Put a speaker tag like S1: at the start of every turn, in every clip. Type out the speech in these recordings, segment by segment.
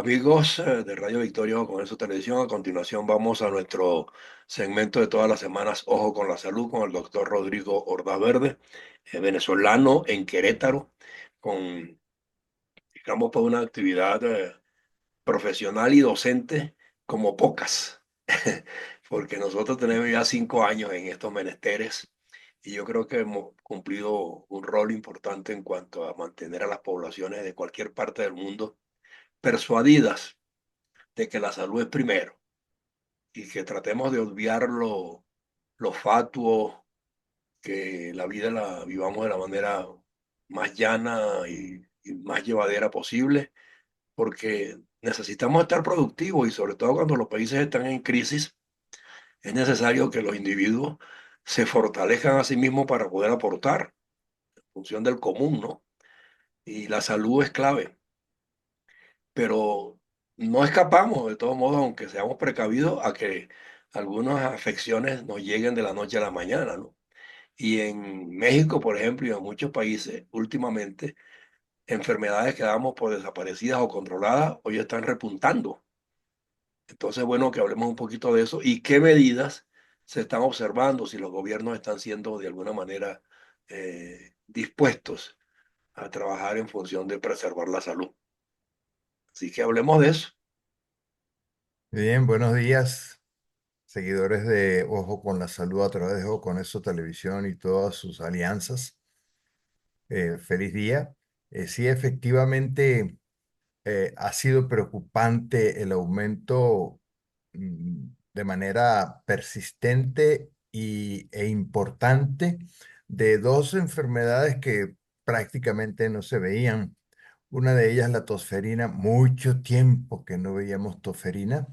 S1: Amigos de Radio Victoria o con eso televisión, a continuación vamos a nuestro segmento de todas las semanas, Ojo con la Salud, con el doctor Rodrigo Ordaz Verde, venezolano en Querétaro, con, digamos, por una actividad profesional y docente como pocas, porque nosotros tenemos ya 5 años en estos menesteres y yo creo que hemos cumplido un rol importante en cuanto a mantener a las poblaciones de cualquier parte del mundo persuadidas de que la salud es primero y que tratemos de obviar lo fatuo, que la vida la vivamos de la manera más llana y más llevadera posible, porque necesitamos estar productivos y sobre todo cuando los países están en crisis, es necesario que los individuos se fortalezcan a sí mismos para poder aportar en función del común, ¿no? Y la salud es clave, pero no escapamos, de todos modos, aunque seamos precavidos, a que algunas afecciones nos lleguen de la noche a la mañana, ¿no? Y en México, por ejemplo, y en muchos países, últimamente, enfermedades que damos por desaparecidas o controladas, hoy están repuntando. Entonces, bueno, que hablemos un poquito de eso y qué medidas se están observando, si los gobiernos están siendo de alguna manera dispuestos a trabajar en función de preservar la salud. Así que hablemos de eso.
S2: Bien, buenos días, seguidores de Ojo con la Salud a través de Ojo con Eso Televisión y todas sus alianzas. Feliz día. Sí, efectivamente, ha sido preocupante el aumento de manera persistente e importante de dos enfermedades que prácticamente no se veían. Una de ellas, la tosferina, mucho tiempo que no veíamos tosferina.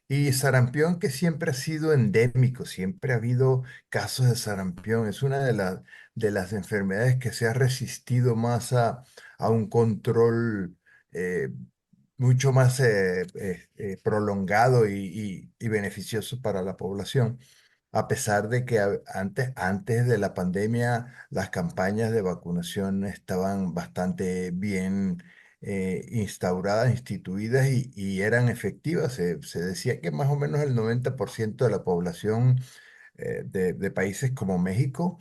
S2: Y sarampión, que siempre ha sido endémico, siempre ha habido casos de sarampión. Es una de las enfermedades que se ha resistido más a un control eh, mucho más prolongado y beneficioso para la población, a pesar de que antes de la pandemia las campañas de vacunación estaban bastante bien instauradas, instituidas y eran efectivas. Se decía que más o menos el 90% de la población de países como México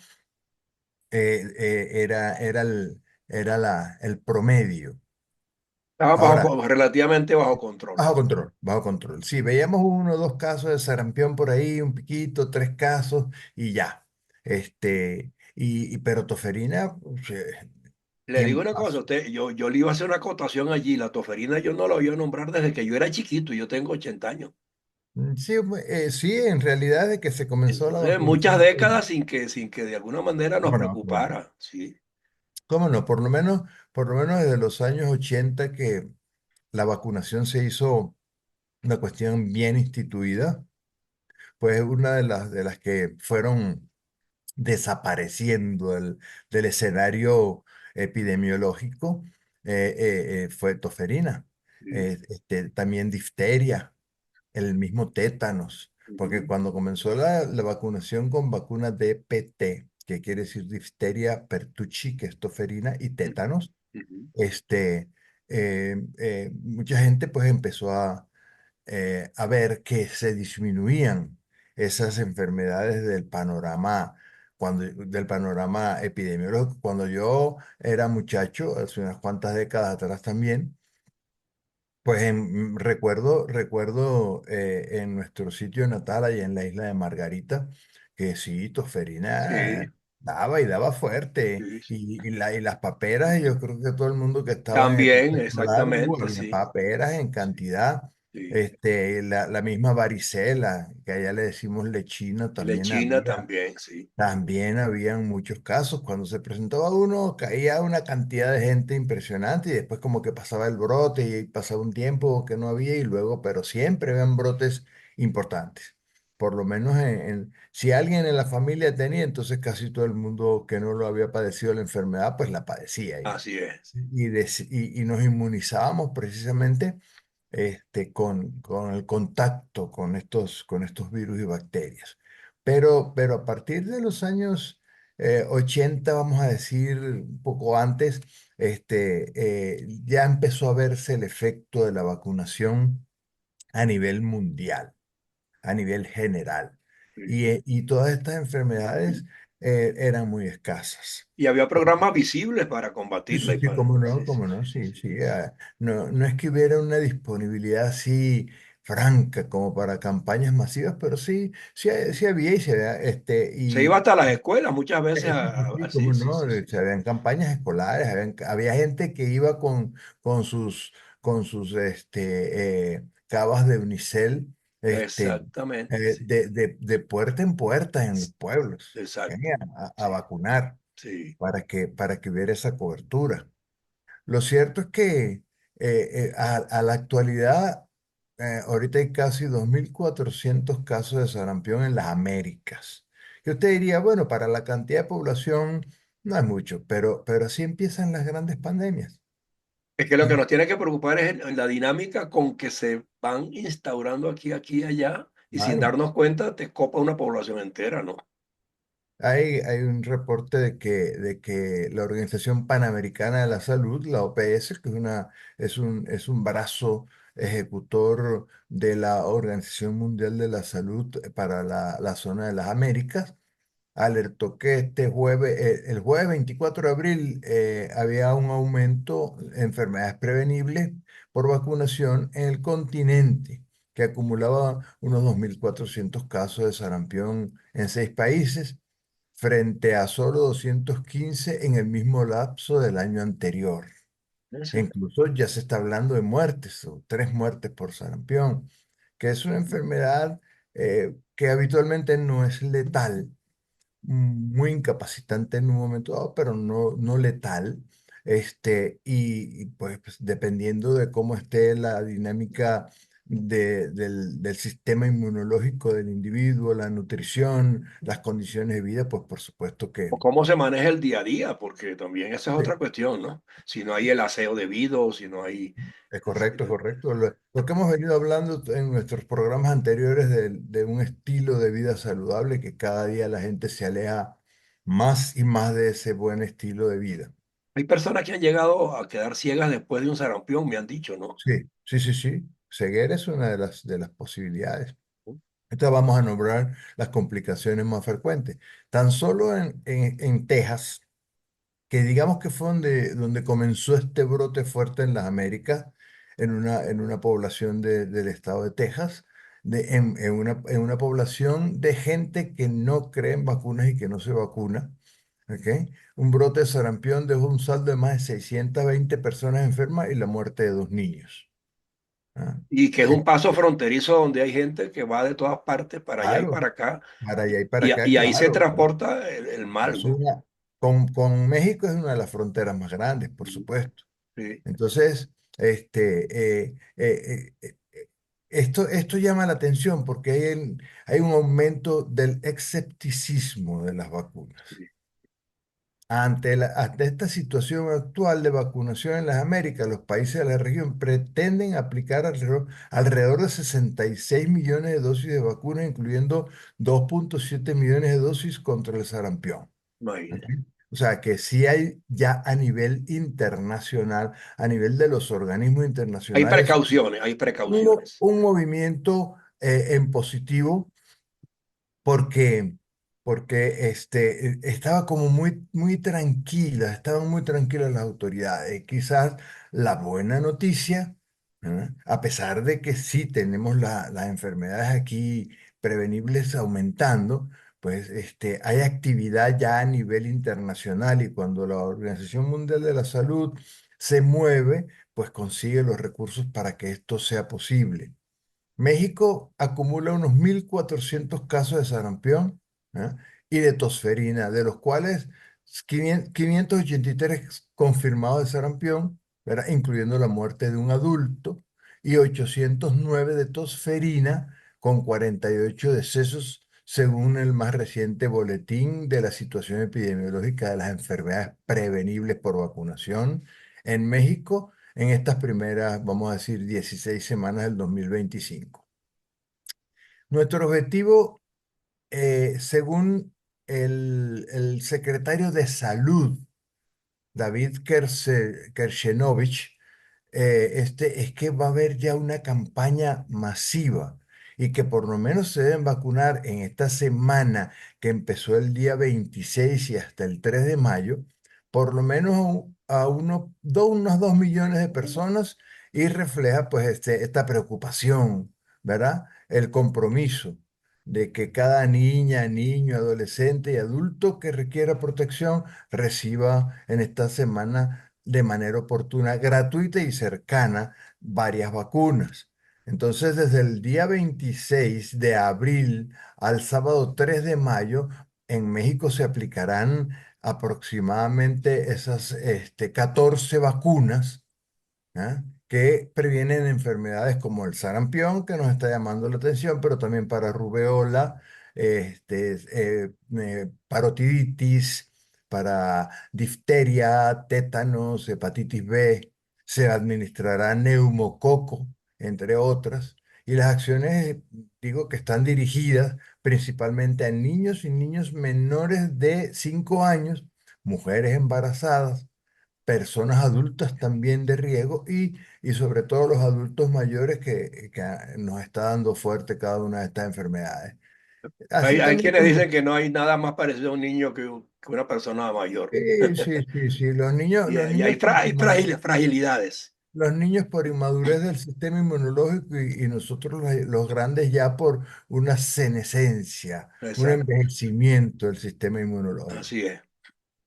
S2: era el promedio.
S1: Estaba
S2: Ahora,
S1: relativamente bajo control.
S2: bajo control, bajo control. Sí, veíamos uno o dos casos de sarampión por ahí, un piquito, tres casos y ya. Pero toferina, pues,
S1: Le digo
S2: tiempo
S1: una cosa,
S2: pasó.
S1: usted, yo le iba a hacer una acotación allí. La toferina yo no la oí nombrar desde que yo era chiquito, yo tengo 80 años.
S2: Sí, sí, en realidad de que se comenzó la
S1: Entonces, muchas
S2: vacunación, pues,
S1: décadas sin que de alguna manera nos
S2: cómo no, cómo no.
S1: preocupara. Sí,
S2: Cómo no, por lo menos desde los años 80 que la vacunación se hizo una cuestión bien instituida, pues una de las que fueron desapareciendo del escenario epidemiológico fue tosferina,
S1: sí.
S2: también difteria, el mismo tétanos, porque
S1: Ujú,
S2: cuando comenzó la vacunación con vacunas de DPT, que quiere decir difteria, pertucci, que es tosferina, y
S1: ujú,
S2: tétanos,
S1: ujú.
S2: mucha gente pues empezó a ver que se disminuían esas enfermedades del panorama epidemiológico. Cuando yo era muchacho, hace unas cuantas décadas atrás también, pues recuerdo en nuestro sitio natal, allá en la isla de Margarita, que sí,
S1: Sí,
S2: tosferina daba y daba fuerte.
S1: sí, sí.
S2: Y las paperas, yo creo que todo el mundo que estaba en el
S1: También,
S2: contexto escolar,
S1: exactamente,
S2: había
S1: sí,
S2: paperas en
S1: sí,
S2: cantidad.
S1: sí.
S2: La misma varicela, que allá le decimos lechino,
S1: Lechina también, sí.
S2: también habían muchos casos. Cuando se presentaba uno, caía una cantidad de gente impresionante y después como que pasaba el brote y pasaba un tiempo que no había y luego, pero siempre habían brotes importantes. Por lo menos si alguien en la familia tenía, entonces casi todo el mundo que no lo había padecido la enfermedad, pues la padecía
S1: Así es.
S2: y nos inmunizábamos precisamente con el contacto con estos virus y bacterias. Pero a partir de los años 80, vamos a decir, un poco antes, ya empezó a verse el efecto de la vacunación a nivel mundial, a nivel general.
S1: Sí.
S2: Y todas estas enfermedades eran muy escasas.
S1: Y había programas visibles para
S2: Sí,
S1: combatirla
S2: sí,
S1: y
S2: sí,
S1: para... Sí, sí,
S2: cómo no,
S1: sí,
S2: sí,
S1: sí,
S2: sí.
S1: sí.
S2: No, no es que hubiera una disponibilidad así franca como para campañas masivas, pero sí, sí había y se había,
S1: Se iba hasta las escuelas muchas veces
S2: sí, sí, sí,
S1: sí,
S2: cómo
S1: sí,
S2: no,
S1: sí, sí.
S2: habían campañas escolares, había gente que iba con sus cabas de unicel,
S1: Exactamente, sí.
S2: de puerta en puerta en los pueblos, ¿ok?
S1: Exacto.
S2: A
S1: Sí,
S2: vacunar
S1: sí.
S2: para que hubiera esa cobertura. Lo cierto es que a la actualidad, ahorita hay casi 2.400 casos de sarampión en las Américas. Y usted diría, bueno, para la cantidad de población no es mucho, pero así empiezan las grandes pandemias.
S1: Es que lo que
S2: ¿Eh?
S1: nos tiene que preocupar es la dinámica con que se van instaurando aquí y allá, y sin
S2: Claro.
S1: darnos cuenta te copa una población entera, ¿no?
S2: Hay un reporte de que la Organización Panamericana de la Salud, la OPS, que es un brazo ejecutor de la Organización Mundial de la Salud para la zona de las Américas, alertó que el jueves 24 de abril, había un aumento de enfermedades prevenibles por vacunación en el continente, que acumulaba unos 2.400 casos de sarampión en 6 países, frente a solo 215 en el mismo lapso del año anterior. E
S1: Eso.
S2: incluso ya se está hablando de muertes, o 3 muertes por sarampión, que es una enfermedad que habitualmente no es letal, muy incapacitante en un momento dado, pero no letal. Pues dependiendo de cómo esté la dinámica del sistema inmunológico del individuo, la nutrición, las condiciones de vida, pues por supuesto
S1: O
S2: que
S1: cómo se maneja el día a día, porque también esa es
S2: sí,
S1: otra cuestión, ¿no? Si no hay el aseo debido, si no hay...
S2: es
S1: es-
S2: correcto, es correcto. Lo que hemos venido hablando en nuestros programas anteriores de un estilo de vida saludable, que cada día la gente se aleja más y más de ese buen estilo de vida.
S1: Hay personas que han llegado a quedar ciegas después de un sarampión, me han dicho, ¿no?
S2: Sí, sí, sí, sí. Ceguera es una de las posibilidades. Entonces vamos a nombrar las complicaciones más frecuentes. Tan solo en Texas, que digamos que fue donde comenzó este brote fuerte en las Américas, en una población del estado de Texas, en una población de gente que no cree en vacunas y que no se vacuna. ¿Ok? Un brote de sarampión dejó un saldo de más de 620 personas enfermas y la muerte de 2 niños. ¿Ah?
S1: Y que es un paso
S2: Este,
S1: fronterizo donde hay gente que va de todas partes para allá y
S2: claro,
S1: para acá,
S2: para allá y para acá,
S1: y ahí se
S2: claro.
S1: transporta el mal,
S2: Eso es
S1: ¿no?
S2: con México es una de las fronteras más grandes, por supuesto.
S1: Sí,
S2: Entonces, esto llama la atención porque hay un aumento del escepticismo de las vacunas.
S1: sí.
S2: Ante esta situación actual de vacunación en las Américas, los países de la región pretenden aplicar alrededor de 66 millones de dosis de vacunas, incluyendo 2,7 millones de dosis contra el sarampión. ¿Ok?
S1: Imagínate.
S2: O sea que sí hay ya a nivel internacional, a nivel de los organismos internacionales,
S1: Hay
S2: un,
S1: precauciones.
S2: un movimiento en positivo porque, porque estaba como muy, muy tranquila, estaban muy tranquilas las autoridades. Quizás la buena noticia, a pesar de que sí tenemos las enfermedades aquí prevenibles aumentando, pues hay actividad ya a nivel internacional, y cuando la Organización Mundial de la Salud se mueve, pues consigue los recursos para que esto sea posible. México acumula unos 1.400 casos de sarampión, ¿ah? Y de tosferina, de los cuales 583 confirmados de sarampión, ¿verdad? Incluyendo la muerte de un adulto, y 809 de tosferina, con 48 decesos, según el más reciente boletín de la situación epidemiológica de las enfermedades prevenibles por vacunación en México en estas primeras, vamos a decir, 16 semanas del 2025. Nuestro objetivo, según el secretario de Salud, David Kershenovich, es que va a haber ya una campaña masiva y que por lo menos se deben vacunar en esta semana que empezó el día 26 y hasta el 3 de mayo, por lo menos unos 2 millones de personas y refleja pues esta preocupación, ¿verdad? El compromiso de que cada niña, niño, adolescente y adulto que requiera protección reciba en esta semana de manera oportuna, gratuita y cercana varias vacunas. Entonces, desde el día 26 de abril al sábado 3 de mayo, en México se aplicarán aproximadamente esas 14 vacunas, ¿ah? Que previenen enfermedades como el sarampión, que nos está llamando la atención, pero también para rubeola, parotiditis, para difteria, tétanos, hepatitis B, se administrará neumococo, entre otras, y las acciones, digo, que están dirigidas principalmente a niños y niños menores de 5 años, mujeres embarazadas, personas adultas también de riesgo y sobre todo los adultos mayores que nos está dando fuerte cada una de estas enfermedades. Así
S1: Hay
S2: también
S1: quienes dicen que no hay nada más parecido a un niño que una persona mayor.
S2: sí, sí, sí, sí,
S1: Y, y hay, hay fragilidades.
S2: los niños por inmadurez del sistema inmunológico y nosotros los grandes ya por una senescencia, un
S1: Exacto.
S2: envejecimiento del sistema inmunológico.
S1: Así es.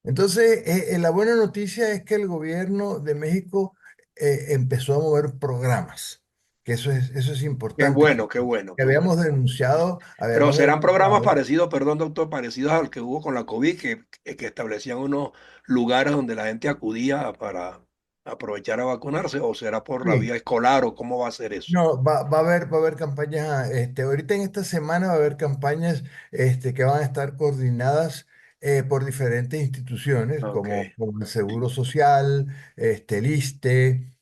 S2: Entonces, la buena noticia es que el gobierno de México empezó a mover programas, que eso es
S1: Qué
S2: importante,
S1: bueno, qué bueno,
S2: que
S1: qué bueno. Pero
S2: habíamos
S1: serán programas
S2: denunciado.
S1: parecidos, perdón, doctor, parecidos al que hubo con la COVID, que establecían unos lugares donde la gente acudía para aprovechar a vacunarse, o será por la
S2: Sí,
S1: vía escolar, o cómo va a ser eso.
S2: no, va a haber campañas, ahorita en esta semana va a haber campañas que van a estar coordinadas por diferentes instituciones,
S1: Ok,
S2: como el Seguro Social, el ISSSTE,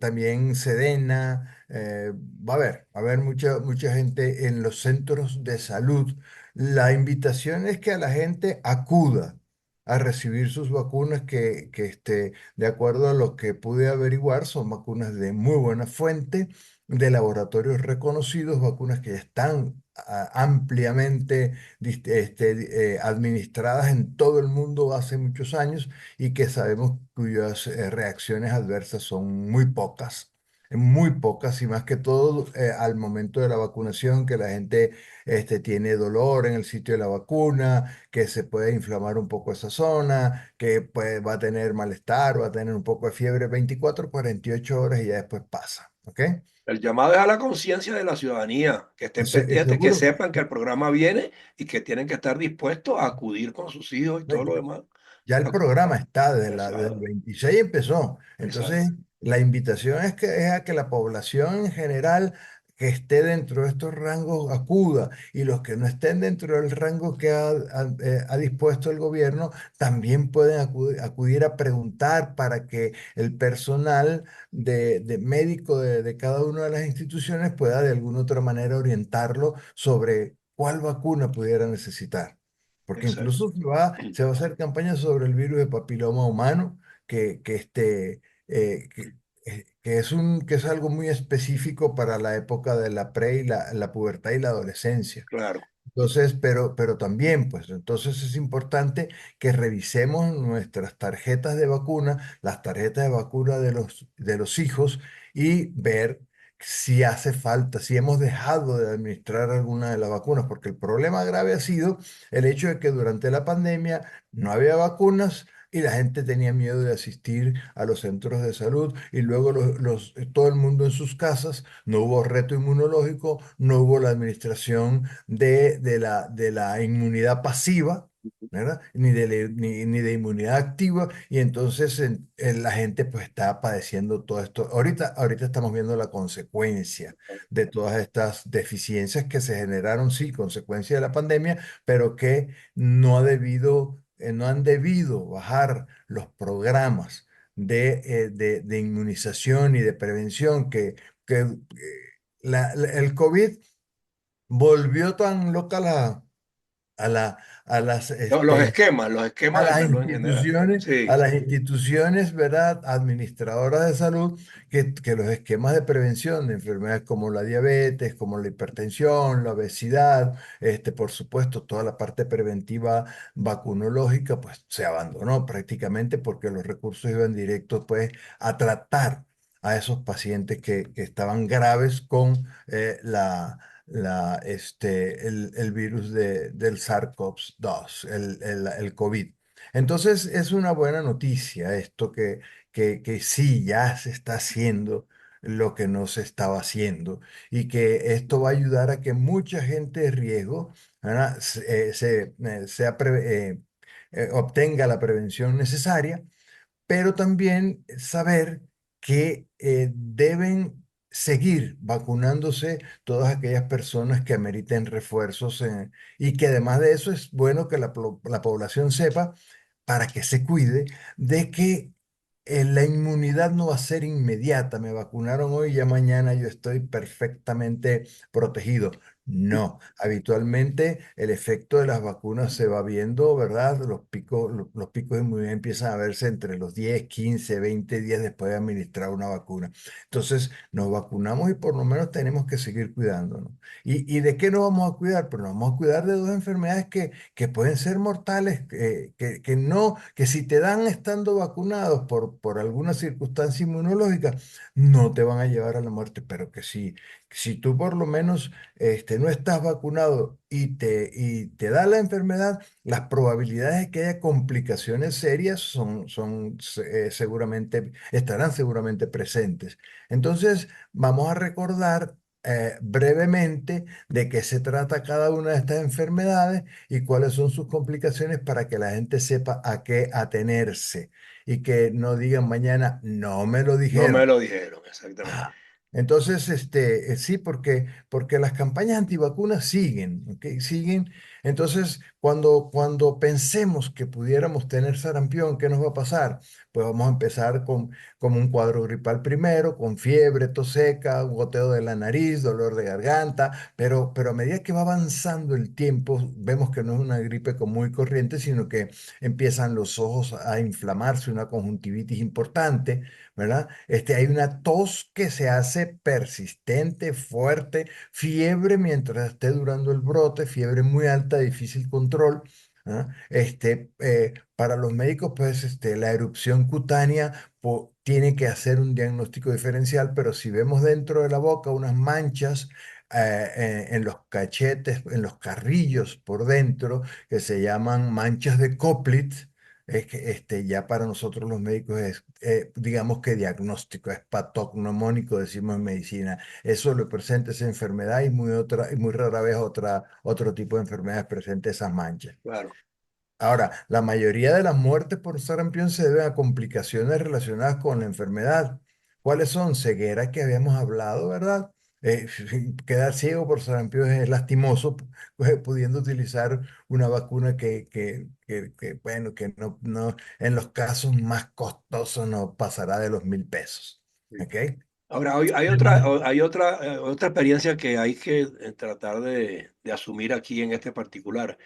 S2: también Sedena, va a haber mucha gente en los centros de salud. La invitación es que a la gente acuda a recibir sus vacunas de acuerdo a lo que pude averiguar, son vacunas de muy buena fuente, de laboratorios reconocidos, vacunas que ya están ampliamente administradas en todo el mundo hace muchos años y que sabemos cuyas reacciones adversas son muy pocas y más que todo al momento de la vacunación, que la gente tiene dolor en el sitio de la vacuna, que se puede inflamar un poco esa zona, que pues, va a tener malestar, va a tener un poco de fiebre 24, 48 horas y ya después pasa. ¿Ok?
S1: el llamado es a la conciencia de la ciudadanía, que estén pendientes, que
S2: Seguro.
S1: sepan que el programa viene y que tienen que estar dispuestos a acudir con sus hijos y
S2: ¿No?
S1: todo lo demás.
S2: Ya el programa está, desde el
S1: Exacto,
S2: 26 empezó.
S1: exacto,
S2: Entonces, la invitación es a que la población en general que esté dentro de estos rangos acuda y los que no estén dentro del rango que ha dispuesto el gobierno también pueden acudir a preguntar para que el personal de médico de cada una de las instituciones pueda de alguna otra manera orientarlo sobre cuál vacuna pudiera necesitar. Porque
S1: exacto.
S2: incluso se va a hacer campaña sobre el virus de papiloma humano, que, que, este, que es algo muy específico para la época de la la pubertad y la adolescencia.
S1: Claro,
S2: Entonces, pero también, pues, entonces es importante que revisemos nuestras tarjetas de vacuna, las tarjetas de vacuna de los hijos y ver si hace falta, si hemos dejado de administrar alguna de las vacunas, porque el problema grave ha sido el hecho de que durante la pandemia no había vacunas. Y la gente tenía miedo de asistir a los centros de salud y luego todo el mundo en sus casas, no hubo reto inmunológico, no hubo la administración de la inmunidad pasiva, ¿verdad? Ni de inmunidad activa, y entonces la gente pues está padeciendo todo esto. Ahorita estamos viendo la consecuencia de todas estas deficiencias que se generaron, sí, consecuencia de la pandemia, pero que no han debido bajar los programas de inmunización y de prevención el COVID volvió tan loca a la, a las,
S1: Los
S2: a
S1: esquemas de
S2: las
S1: salud en general.
S2: instituciones,
S1: Sí,
S2: a las
S1: sí.
S2: instituciones, ¿verdad? Administradoras de salud, que los esquemas de prevención de enfermedades como la diabetes, como la hipertensión, la obesidad, por supuesto, toda la parte preventiva vacunológica, pues se abandonó prácticamente porque los recursos iban directos, pues, a tratar a esos pacientes que estaban graves con el virus del SARS-CoV-2, el COVID. Entonces es una buena noticia esto que sí ya se está haciendo lo que no se estaba haciendo y que esto va a ayudar a que mucha gente de riesgo, ¿verdad? Obtenga la prevención necesaria, pero también saber que deben seguir vacunándose todas aquellas personas que ameriten refuerzos, y que además de eso es bueno que la población sepa para que se cuide de que la inmunidad no va a ser inmediata. Me vacunaron hoy, ya mañana yo estoy perfectamente protegido. No, habitualmente el efecto de las vacunas se va viendo, ¿verdad? Los picos de inmunidad empiezan a verse entre los 10, 15, 20 días después de administrar una vacuna. Entonces, nos vacunamos y por lo menos tenemos que seguir cuidándonos. ¿Y de qué nos vamos a cuidar? Pues nos vamos a cuidar de dos enfermedades que pueden ser mortales, que no, que si te dan estando vacunados por alguna circunstancia inmunológica, no te van a llevar a la muerte, pero que si tú por lo menos no estás vacunado y te da la enfermedad, las probabilidades de que haya complicaciones serias estarán seguramente presentes. Entonces, vamos a recordar brevemente de qué se trata cada una de estas enfermedades y cuáles son sus complicaciones para que la gente sepa a qué atenerse y que no digan mañana, no me lo
S1: No me
S2: dijeron.
S1: lo dijeron, exactamente.
S2: Ah, entonces, sí, porque las campañas antivacunas siguen, ¿ok? Siguen. Entonces, cuando pensemos que pudiéramos tener sarampión, ¿qué nos va a pasar? Pues vamos a empezar con como un cuadro gripal primero, con fiebre, tos seca, un goteo de la nariz, dolor de garganta, pero a medida que va avanzando el tiempo, vemos que no es una gripe común y corriente, sino que empiezan los ojos a inflamarse, una conjuntivitis importante, ¿verdad? Hay una tos que se hace persistente, fuerte, fiebre mientras esté durando el brote, fiebre muy alta, difícil control. ¿Ah? Para los médicos, pues, la erupción cutánea tiene que hacer un diagnóstico diferencial, pero si vemos dentro de la boca unas manchas en los cachetes, en los carrillos por dentro, que se llaman manchas de Koplit, es que ya para nosotros los médicos es, digamos que diagnóstico, es patognomónico, decimos en medicina. Eso le presenta esa enfermedad y muy rara vez otro tipo de enfermedades presenta esas manchas.
S1: Claro.
S2: Ahora, la mayoría de las muertes por sarampión se deben a complicaciones relacionadas con la enfermedad. ¿Cuáles son? Ceguera que habíamos hablado, ¿verdad? Quedar ciego por sarampión es lastimoso, pudiendo utilizar una vacuna bueno, que en los casos más costosos no pasará de los 1.000 pesos.
S1: Sí.
S2: ¿Ok?
S1: Ahora,
S2: Además,
S1: otra experiencia que hay que tratar de asumir aquí en este particular,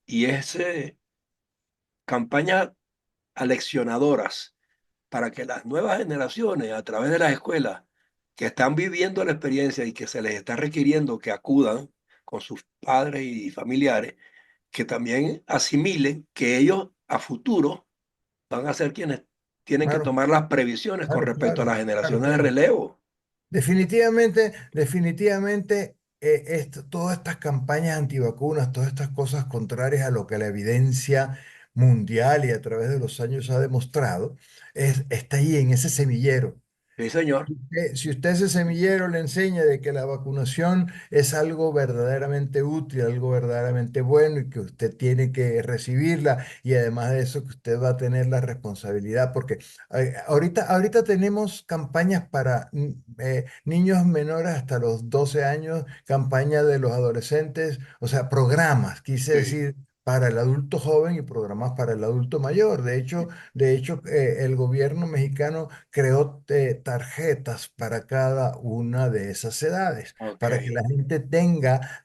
S1: y es campañas aleccionadoras para que las nuevas generaciones, a través de las escuelas, que están viviendo la experiencia y que se les está requiriendo que acudan con sus padres y familiares, que también asimilen que ellos a futuro van a ser quienes tienen que
S2: claro,
S1: tomar las previsiones con
S2: claro,
S1: respecto a
S2: claro,
S1: las
S2: claro,
S1: generaciones de
S2: claro.
S1: relevo.
S2: Definitivamente, definitivamente, todas estas campañas antivacunas, todas estas cosas contrarias a lo que la evidencia mundial y a través de los años ha demostrado, está ahí en ese semillero.
S1: Sí, señor.
S2: Si usted ese semillero le enseña de que la vacunación es algo verdaderamente útil, algo verdaderamente bueno y que usted tiene que recibirla y además de eso que usted va a tener la responsabilidad, porque ahorita tenemos campañas para niños menores hasta los 12 años, campaña de los adolescentes, o sea, programas, quise
S1: Sí,
S2: decir, para el adulto joven y programas para el adulto mayor. De hecho, el gobierno mexicano creó tarjetas para cada una de esas edades,
S1: ok.
S2: para que la gente tenga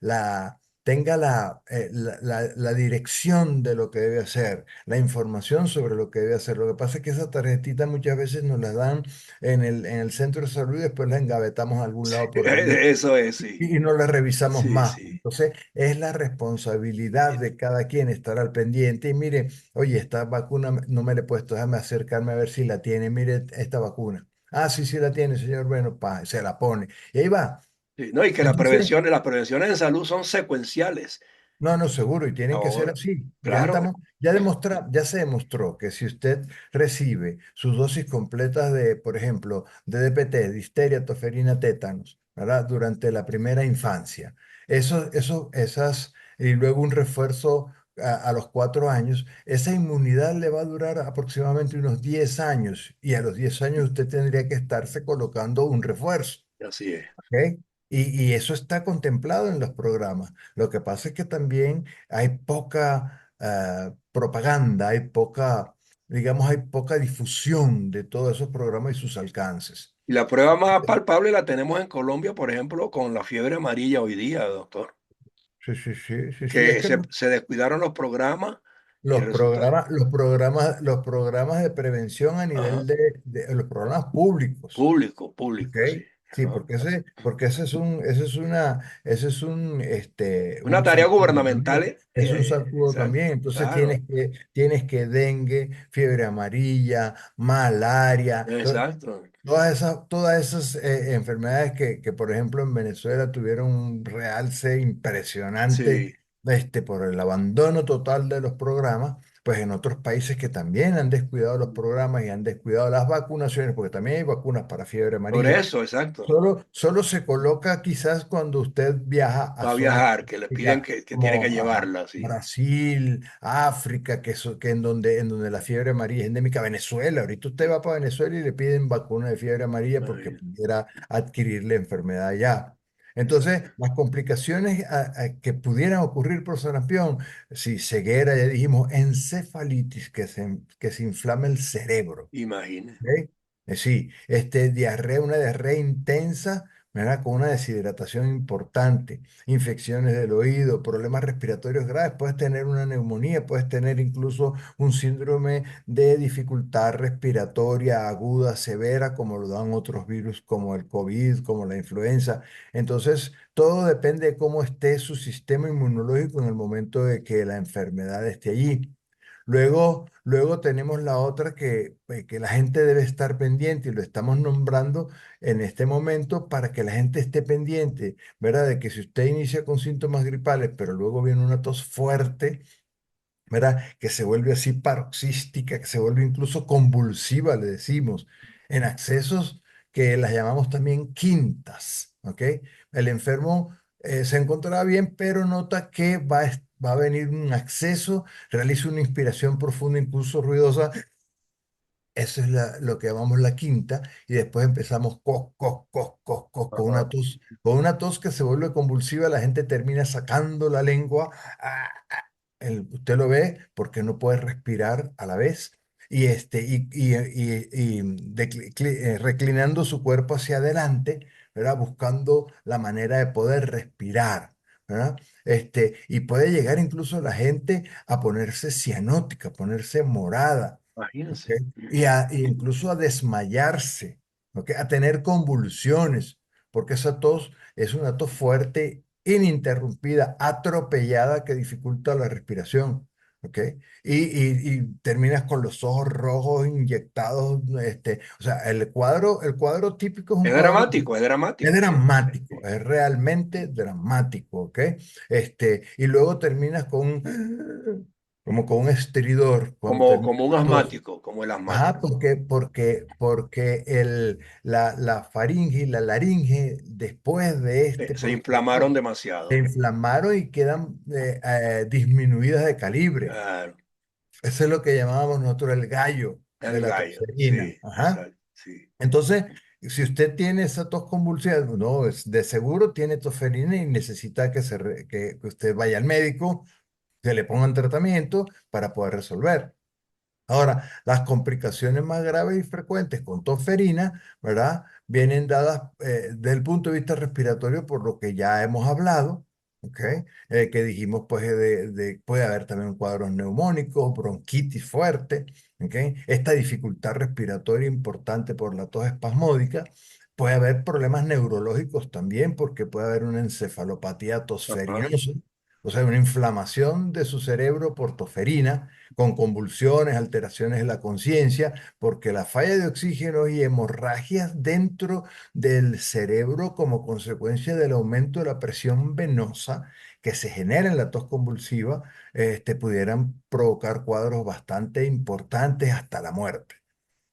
S2: tenga la dirección de lo que debe hacer, la información sobre lo que debe hacer. Lo que pasa es que esa tarjetita muchas veces nos la dan en el centro de salud y después la engavetamos a algún lado por ahí
S1: Eso es, sí.
S2: y no la revisamos
S1: Sí,
S2: más.
S1: sí.
S2: Entonces, es la responsabilidad de cada quien estar al pendiente. Y mire, oye, esta vacuna no me la he puesto, déjame acercarme a ver si la tiene. Mire esta vacuna. Ah, sí, sí la tiene, señor. Bueno, pa, se la pone. Y ahí va.
S1: Sí, no, y que
S2: Entonces,
S1: las prevenciones en salud son secuenciales.
S2: no, no, seguro, y tienen que ser
S1: Ahora,
S2: así.
S1: claro,
S2: Ya se demostró que si usted recibe sus dosis completas de, por ejemplo, de DPT, difteria, toferina, tétanos, ¿verdad? Durante la primera infancia, y luego un refuerzo a los 4 años, esa inmunidad le va a durar aproximadamente unos 10 años, y a los 10 años usted tendría que estarse colocando un refuerzo.
S1: así es.
S2: ¿Ok? Y eso está contemplado en los programas. Lo que pasa es que también hay poca propaganda, hay poca difusión de todos esos programas y sus alcances.
S1: Y la prueba más palpable la tenemos en Colombia, por ejemplo, con la fiebre amarilla hoy día, doctor,
S2: Sí, sí, sí, sí, sí. Es
S1: que
S2: que
S1: se descuidaron los programas y resulta,
S2: los programas de prevención a
S1: ajá,
S2: nivel de los programas públicos.
S1: público,
S2: ¿Ok?
S1: público, sí.
S2: Sí,
S1: Ajá.
S2: porque
S1: Una
S2: un
S1: tarea
S2: zancudo
S1: gubernamental,
S2: también. Es un zancudo también.
S1: exacto,
S2: Entonces
S1: claro,
S2: tienes que dengue, fiebre amarilla, malaria,
S1: exacto,
S2: todas esas enfermedades que, por ejemplo, en Venezuela tuvieron un realce impresionante,
S1: sí.
S2: por el abandono total de los programas, pues en otros países que también han descuidado los programas y han descuidado las vacunaciones, porque también hay vacunas para fiebre
S1: Por
S2: amarilla.
S1: eso, exacto.
S2: Solo se coloca quizás cuando usted viaja a
S1: Va a
S2: zonas
S1: viajar, que le piden
S2: específicas
S1: que tiene que
S2: como
S1: llevarla, sí.
S2: Brasil, África, que en donde la fiebre amarilla es endémica, Venezuela. Ahorita usted va para Venezuela y le piden vacuna de fiebre amarilla porque
S1: Ay,
S2: pudiera adquirir la enfermedad allá. Entonces,
S1: exacto.
S2: las complicaciones que pudieran ocurrir por sarampión, si ceguera, ya dijimos, encefalitis, que se inflama el cerebro.
S1: Imagine.
S2: ¿Ok? Sí, una diarrea intensa, ¿verdad? Con una deshidratación importante, infecciones del oído, problemas respiratorios graves, puedes tener una neumonía, puedes tener incluso un síndrome de dificultad respiratoria aguda, severa, como lo dan otros virus como el COVID, como la influenza. Entonces, todo depende de cómo esté su sistema inmunológico en el momento de que la enfermedad esté allí. Luego tenemos la otra que la gente debe estar pendiente y lo estamos nombrando en este momento para que la gente esté pendiente, ¿verdad? De que si usted inicia con síntomas gripales, pero luego viene una tos fuerte, ¿verdad? Que se vuelve así paroxística, que se vuelve incluso convulsiva, le decimos, en accesos que las llamamos también quintas, ¿ok? El enfermo se encontrará bien, pero nota que va a venir un acceso, realiza una inspiración profunda, incluso ruidosa. Eso es lo que llamamos la quinta, y después empezamos cos, cos, cos, cos, cos,
S1: Ajá.
S2: con una tos que se vuelve convulsiva, la gente termina sacando la lengua. Usted lo ve porque no puede respirar a la vez y reclinando su cuerpo hacia adelante, ¿verdad? Buscando la manera de poder respirar, ¿verdad? Y puede llegar incluso la gente a ponerse cianótica, a ponerse morada. ¿Ok?
S1: Imagínense.
S2: Y incluso a desmayarse, ¿ok? A tener convulsiones, porque esa tos es una tos fuerte, ininterrumpida, atropellada que dificulta la respiración. ¿Ok? Y terminas con los ojos rojos inyectados, o sea, el cuadro típico es un
S1: Es
S2: cuadro,
S1: dramático, es
S2: es
S1: dramático, sí.
S2: dramático,
S1: Sí.
S2: es realmente dramático, ¿ok? Y luego terminas como con un estridor cuando terminas
S1: Como un
S2: la tos.
S1: asmático, como el
S2: Ajá,
S1: asmático.
S2: porque la faringe y la laringe, después de este
S1: Se inflamaron
S2: proceso, se
S1: demasiado.
S2: inflamaron y quedan disminuidas de calibre.
S1: Claro,
S2: Eso es lo que llamábamos nosotros el gallo de
S1: el
S2: la
S1: gallo,
S2: tosferina.
S1: sí,
S2: Ajá.
S1: exacto, sí.
S2: Entonces, si usted tiene esa tos convulsiva, no, de seguro tiene tosferina y necesita que usted vaya al médico, que le pongan tratamiento para poder resolver. Ahora, las complicaciones más graves y frecuentes con tosferina, ¿verdad? Vienen dadas desde el punto de vista respiratorio por lo que ya hemos hablado, ¿ok? Que dijimos, pues, puede haber también cuadros neumónicos, bronquitis fuerte, ¿ok? Esta dificultad respiratoria importante por la tos espasmódica. Puede haber problemas neurológicos también, porque puede haber una encefalopatía
S1: Ajá.
S2: tosferinosa, o sea, una inflamación de su cerebro por tosferina, con convulsiones, alteraciones de la conciencia, porque la falla de oxígeno y hemorragias dentro del cerebro como consecuencia del aumento de la presión venosa que se genera en la tos convulsiva, pudieran provocar cuadros bastante importantes hasta la muerte.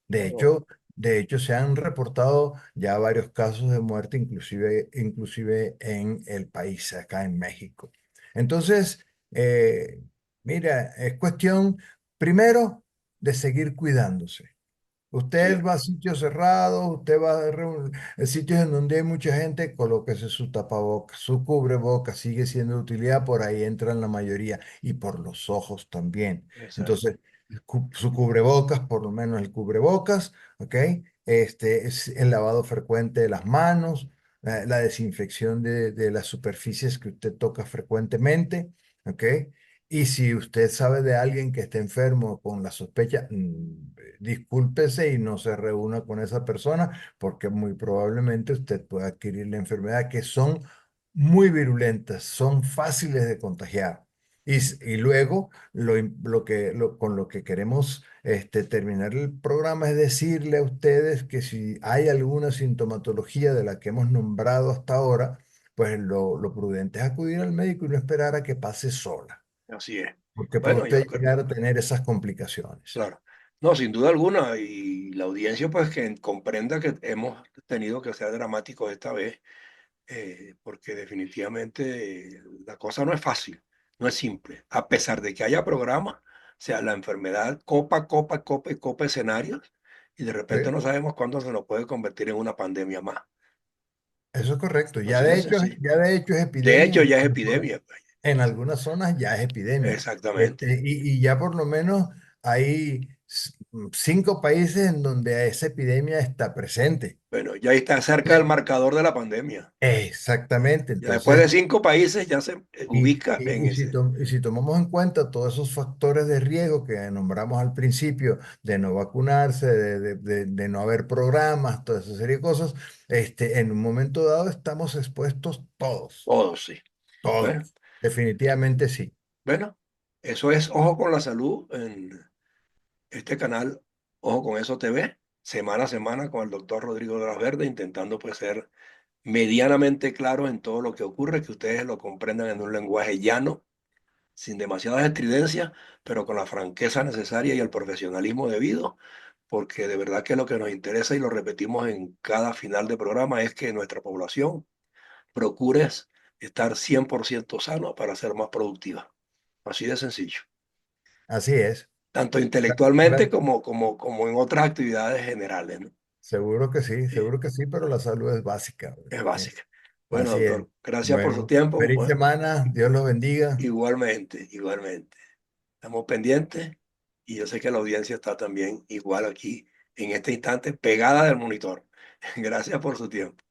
S2: De
S1: Oh,
S2: hecho, de hecho, se han reportado ya varios casos de muerte, inclusive en el país, acá en México. Entonces, eh, mira, es cuestión primero de seguir cuidándose.
S1: sí,
S2: Usted va a sitios cerrados, usted va a sitios en donde hay mucha gente, colóquese su tapabocas, su cubrebocas, sigue siendo de utilidad, por ahí entran la mayoría y por los ojos también.
S1: exacto.
S2: Entonces, su cubrebocas, por lo menos el cubrebocas, ¿ok? Es el lavado frecuente de las manos, la desinfección de las superficies que usted toca frecuentemente, ¿ok? Y si usted sabe de alguien que esté enfermo con la sospecha, discúlpese y no se reúna con esa persona porque muy probablemente usted pueda adquirir la enfermedad, que son muy virulentas, son fáciles de contagiar. Y luego con lo que queremos terminar el programa es decirle a ustedes que si hay alguna sintomatología de la que hemos nombrado hasta ahora, pues lo prudente es acudir al médico y no esperar a que pase sola,
S1: Así es.
S2: porque puede
S1: Bueno, yo
S2: usted
S1: creo,
S2: llegar a tener esas complicaciones.
S1: claro. No, sin duda alguna, y la audiencia pues que comprenda que hemos tenido que ser dramáticos esta vez, porque definitivamente la cosa no es fácil, no es simple. A pesar de que haya programas, o sea, la enfermedad copa, copa, copa y copa escenarios, y de repente
S2: ¿Sí?
S1: no sabemos cuándo se nos puede convertir en una pandemia más.
S2: Eso es correcto.
S1: Así de sencillo.
S2: Ya de hecho es
S1: De
S2: epidemia
S1: hecho, ya es epidemia, pues.
S2: en algunas zonas ya es epidemia.
S1: Exactamente.
S2: Y ya por lo menos hay 5 países en donde esa epidemia está presente.
S1: Bueno, ya está cerca del
S2: ¿Sí?
S1: marcador de la pandemia.
S2: Exactamente.
S1: Ya después
S2: Entonces,
S1: de 5 países ya se ubica en ese.
S2: y si tomamos en cuenta todos esos factores de riesgo que nombramos al principio, de no vacunarse, de no haber programas, toda esa serie de cosas, en un momento dado estamos expuestos todos,
S1: Todos, sí. Bueno,
S2: todos. Definitivamente sí.
S1: bueno, eso es Ojo con la Salud en este canal, Ojo con Eso TV, semana a semana con el doctor Rodrigo de las Verdes, intentando pues ser medianamente claro en todo lo que ocurre, que ustedes lo comprendan en un lenguaje llano, sin demasiadas estridencias, pero con la franqueza necesaria y el profesionalismo debido, porque de verdad que lo que nos interesa y lo repetimos en cada final de programa es que nuestra población procure estar 100% sano para ser más productiva. Así de sencillo.
S2: Así es.
S1: Tanto
S2: Gra-
S1: intelectualmente
S2: gra-
S1: como en otras actividades generales, ¿no? Sí,
S2: seguro que sí, pero la salud es básica.
S1: es
S2: ¿Eh?
S1: básica. Bueno,
S2: Así es.
S1: doctor, gracias por su
S2: Bueno,
S1: tiempo.
S2: feliz semana, Dios los bendiga.
S1: Igualmente, igualmente. Estamos pendientes y yo sé que la audiencia está también igual aquí en este instante pegada del monitor. Gracias por su tiempo.